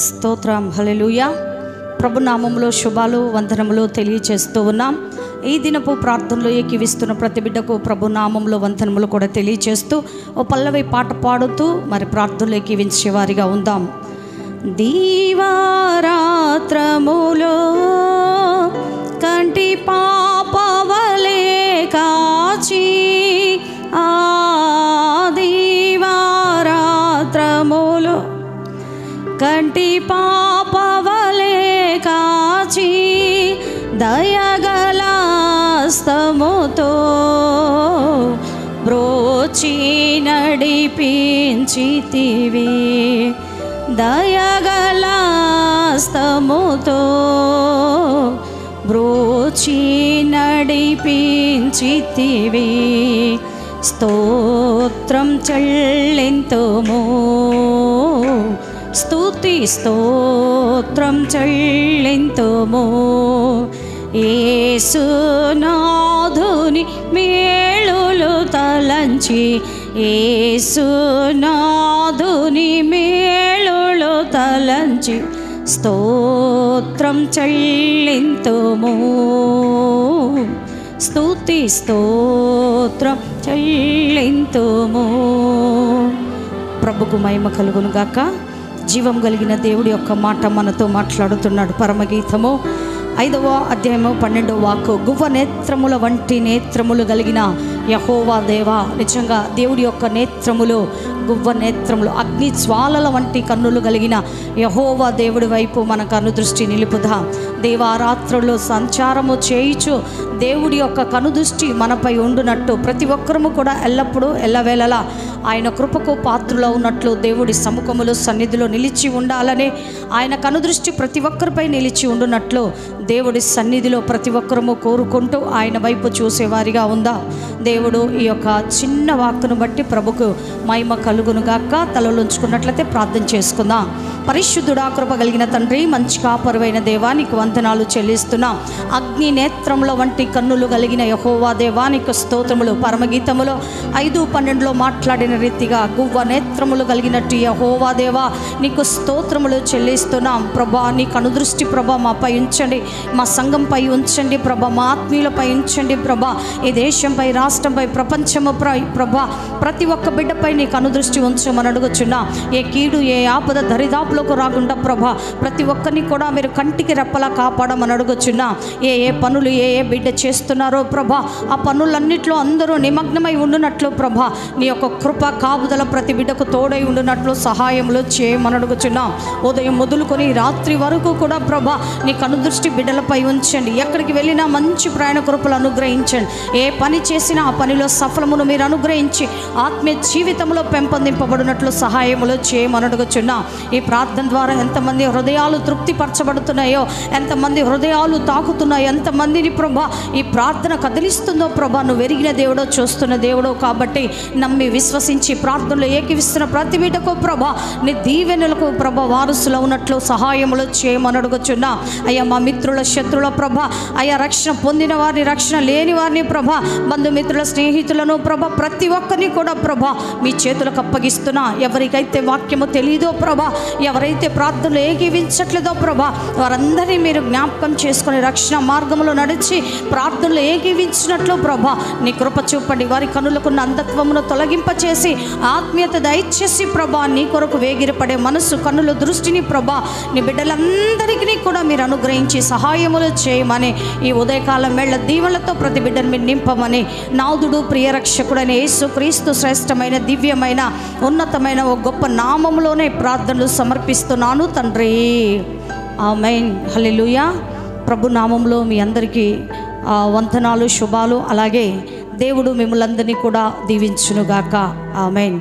స్తోత్రం, హల్లెలూయా. ప్రభు నామములో శుభాలు వందనములు తెలియచేస్తూ ఉన్నాం. ఈ దినపు ప్రార్థనలో ఏకీవిస్తున్న ప్రతి బిడ్డకు ప్రభు నామంలో వందనములు కూడా తెలియచేస్తూ ఓ పల్లవి పాట పాడుతూ మరి ప్రార్థనలో ఏకీవించే వారిగా ఉందాం. దీవారాత్రములో కంటి పాపవలే కాచి ఆ దీవారాత్రములో కంటి పాపవలే కాచి దయగలాస్తముతో బ్రోచి నడిపించితివి. దయగలాస్తముతో బ్రోచి నడిపించితివి. స్తోత్రం చెల్లింతుము, స్తుతి స్తోత్రం చెల్లింతుము. యేసునాథుని మేలులు తలంచి, యేసునాథుని మేలులు తలంచి స్తోత్రం చెల్లింతుము. స్తుతి స్తోత్రం చెల్లింతుము. ప్రభుకు మహిమ కలుగును గాక. జీవం కలిగిన దేవుడి యొక్క మాట మనతో మాట్లాడుతున్నాడు. పరమగీతము 5వ అధ్యాయము 12వ వాక్కు. గువ్వ నేత్రముల వంటి నేత్రములు కలిగిన యెహోవా దేవా. నిజంగా దేవుడి యొక్క నేత్రములు గువ్వ నేత్రములు, అగ్ని జ్వాలల వంటి కన్నులు కలిగిన యెహోవా దేవుడి వైపు మన కనుదృష్టి నిలుపుదా. దేవారాత్రుల్లో సంచారము చేయుచు దేవుడి యొక్క కనుదృష్టి మనపై ఉండునట్టు ప్రతి ఒక్కరము కూడా ఎల్లప్పుడూ ఎల్లవేళలా ఆయన కృపకు పాత్రలో ఉన్నట్లు దేవుడి సముఖములో సన్నిధిలో నిలిచి ఉండాలని, ఆయన కనుదృష్టి ప్రతి ఒక్కరిపై నిలిచి ఉండునట్లు దేవుడి సన్నిధిలో ప్రతి ఒక్కరము కోరుకుంటూ ఆయన వైపు చూసేవారిగా ఉందా. దేవుడు ఈ యొక్క చిన్న వాక్కును బట్టి ప్రభుకు మహిమ కలుగునుగాక. తలలోంచుకున్నట్లయితే ప్రార్థన చేసుకుందాం. పరిశుద్ధుడా, కృప కలిగిన తండ్రి, మంచి కాపరువైన దేవానికి వందనాలు చెల్లిస్తున్నాం. అగ్ని నేత్రముల వంటి కన్నులు కలిగిన యెహోవా దేవానికి స్తోత్రములు. పరమగీతములో 5:12 మాట్లాడిన రీతిగా గువ్వ నేత్రములు కలిగినట్టు యెహోవా దేవా నీకు స్తోత్రములు చెల్లిస్తున్నాం. ప్రభా, నీ కనుదృష్టి ప్రభా మాపై ఉంచండి, మా సంఘంపై ఉంచండి ప్రభా, మా ఆత్మీయులపై ఉంచండి ప్రభా, ఈ దేశంపై, రాష్ట్రంపై, ప్రపంచముపై ప్రభా ప్రతి ఒక్క బిడ్డపై నీ కనుదృష్టి ఉంచమని అడుగుచున్నా. ఏ కీడు ఏ ఆపద దరిదాపులకు రాకుండా ప్రభా ప్రతి ఒక్కరిని కూడా మీరు కంటికి రెప్పలా కాపాడమని అడుగుచున్నా. ఏ పనులు ఏ బిడ్డ చేస్తున్నారో ప్రభా ఆ పనులన్నిట్లో అందరూ నిమగ్నమై ఉండునట్లు ప్రభా నీ యొక్క కృప కాపుదల ప్రతి బిడ్డకు తోడై ఉండునట్లు సహాయములు చేయమని అడుగుచున్నా. ఉదయం మొదలుకొని రాత్రి వరకు కూడా ప్రభా నీ కనుదృష్టి బిడ్డలపై ఉంచండి. ఎక్కడికి వెళ్ళినా మంచి ప్రయాణ కృపలు అనుగ్రహించండి. ఏ పని చేసినా ఆ పనిలో సఫలమును మీరు అనుగ్రహించి ఆత్మీయ జీవితంలో పెంపొందింపబడినట్లు సహాయములు చేయమని అడుగుచున్నా. ఈ ప్రార్థన ద్వారా ఎంతమంది హృదయాలు తృప్తిపరచబడుతున్నాయో, ఎంతమంది హృదయాలు తాకుతున్నాయో, ఎంతమందిని ప్రభా ఈ ప్రార్థన కదిలిస్తుందో ప్రభా నువ్వు ఎరిగిన దేవుడో, చూస్తున్న దేవుడో కాబట్టి నమ్మి విశ్వసించి ప్రార్థనలో ఏకీవిస్తున్న ప్రతి బిడ్డకు ప్రభా నీ దీవెనలకు ప్రభా వారసులు ఉన్నట్లు సహాయములు చేయమని అడుగుచున్నా. అయ్యా మా మిత్రుల శత్రుల ప్రభా, అయ్యా రక్షణ పొందిన వారిని, రక్షణ లేని వారిని ప్రభా, బంధుమిత్రుల స్నేహితులను ప్రభా ప్రతి ఒక్కరిని కూడా ప్రభా మీ చేతులకు అప్పగిస్తున్నా. ఎవరికైతే వాక్యము తెలియదో ప్రభా, ఎవరైతే ప్రార్థనలు ఏకీవించట్లేదో ప్రభా వారందరినీ మీరు జ్ఞాపకం చేసుకొని రక్షణ మార్గంలో నడిచి ప్రార్థనలు ఏకీవించినట్లు ప్రభా నీ కృప చూపండి. వారి కనులకున్న అంధత్వమును తొలగింపచేసి ఆత్మీయత దయచేసి ప్రభా నీ కొరకు వేగిరపడే మనసు, కన్నుల దృష్టిని ప్రభా నీ బిడ్డలందరికీ కూడా మీరు అనుగ్రహించి సహాయములు చేయమని, ఈ ఉదయకాలం వేళ దీవెనలతో ప్రతి బిడ్డను మీరు నింపమని నాదుడు ప్రియరక్షకుడైన యేసు క్రీస్తు శ్రేష్టమైన దివ్యమైన ఉన్నతమైన ఒక గొప్ప నామములోనే ప్రార్థనలు సమర్పిస్తున్నాను తండ్రి. ఆమేన్, హల్లెలూయా. ప్రభు నామంలో మీ అందరికీ వందనాలు, శుభాలు. అలాగే దేవుడు మిమ్మల్ని అందరినీ కూడా దీవించునుగాక. ఆమేన్.